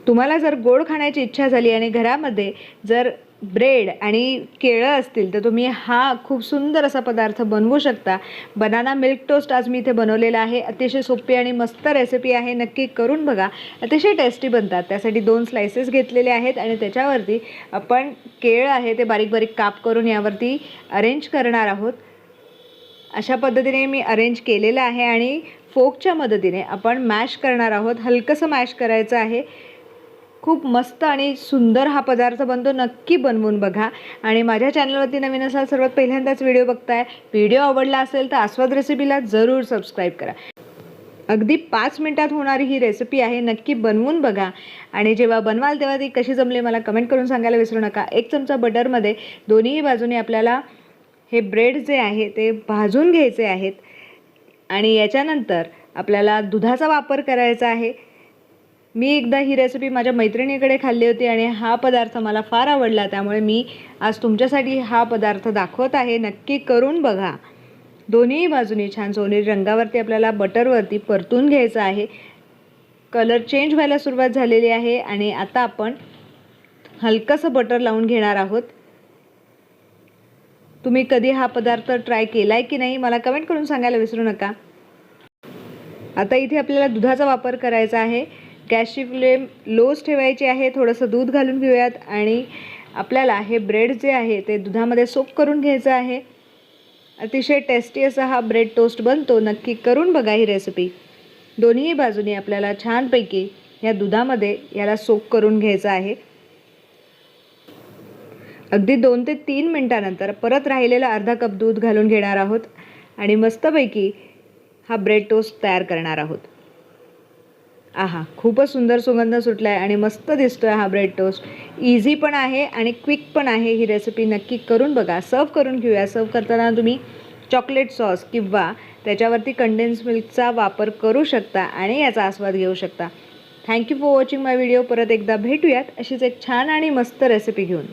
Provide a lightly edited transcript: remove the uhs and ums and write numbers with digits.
तुम्हाला जर गोड खाण्याची इच्छा झाली आणि घरामध्ये जर ब्रेड आणि केळं असतील तर तुम्ही हा खूप सुंदर असा पदार्थ बनवू शकता। बनाना मिल्क टोस्ट आज मी इथे बनवलेला आहे। अतिशय सोपी आणि मस्त रेसिपी आहे, नक्की करून बघा, अतिशय टेस्टी बनतात। त्यासाठी 2 स्लाइसेस घेतलेले आहेत आणि त्याच्यावरती आपण केळं आहे ते बारीक बारीक काप करून यावरती अरेंज करणार आहोत। अशा पद्धतीने मी अरेंज केलेलं आहे आणि फोकच्या मदतीने आपण मॅश करणार आहोत। हलकंसं मॅश करायचं आहे। खूप मस्त आणि सुंदर हा पदार्थ बनतो, नक्की बनवून बघा। आणि माझ्या चॅनलवरती नवीन असाल, सर्वात पहिल्यांदाच व्हिडिओ बघताय, व्हिडिओ आवडला असेल तर आस्वाद रेसिपीला जरूर सबस्क्राईब करा। अगदी 5 मिनिटात होणारी ही रेसिपी आहे, नक्की बनवून बघा। आणि जेव्हा बनवाल तेव्हा ती कशी जमली मला कमेंट करून सांगायला विसरू नका। 1 चमचा बटरमध्ये दोन्ही बाजूने आपल्याला हे ब्रेड जे आहे ते भाजून घ्यायचे आहेत आणि याच्यानंतर आपल्याला दुधाचा वापर करायचा आहे। मी एकदा ही रेसिपी माझ्या मैत्रिणीकडे खाल्ली होती आणि हा पदार्थ मला फार आवडला, त्यामुळे मी आज तुमच्यासाठी हा पदार्थ दाखवत आहे, नक्की करून बघा। दोन्ही बाजूनी छान सोनेरी रंगावरती आपल्याला बटरवरती परतून घ्यायचं आहे। कलर चेंज व्हायला सुरुवात झालेली आहे आणि आता आपण हलकंसं बटर लावून घेणार आहोत। तुम्ही कधी हा पदार्थ ट्राय केलाय की नाही मला कमेंट करून सांगायला विसरू नका। आता इथे आपल्याला दुधाचा वापर करायचा आहे। गॅसची फ्लेम लोच ठेवायची आहे। थोडंसं दूध घालून घेऊयात आणि आपल्याला हे ब्रेड जे आहे ते दुधामध्ये सोक करून घ्यायचं आहे। अतिशय टेस्टी असा हा ब्रेड टोस्ट बनतो, नक्की करून बघा ही रेसिपी। दोन्ही बाजूनी आपल्याला छानपैकी या दुधामध्ये याला सोक करून घ्यायचं आहे। अगदी 2 ते 3 मिनिटानंतर परत राहिलेला अर्धा कप दूध घालून घेणार आहोत आणि मस्तपैकी हा ब्रेड टोस्ट तयार करणार आहोत। आहा, खूपच सुंदर सुगंध सुटलाय आणि मस्त दिसतोय हा ब्रेड टोस्ट। इझी पण आहे आणि क्विक पण आहे, ही रेसिपी नक्की करून बघा। सर्व करून घेऊया। सर्व करताना तुम्ही चॉकलेट सॉस किंवा त्याच्यावरती कंडेन्स मिल्कचा वापर करू शकता आणि याचा आस्वाद घेऊ शकता। Thank you for watching my video. परत एकदा भेटूयात अशीच एक छान आणि मस्त रेसिपी घेऊन।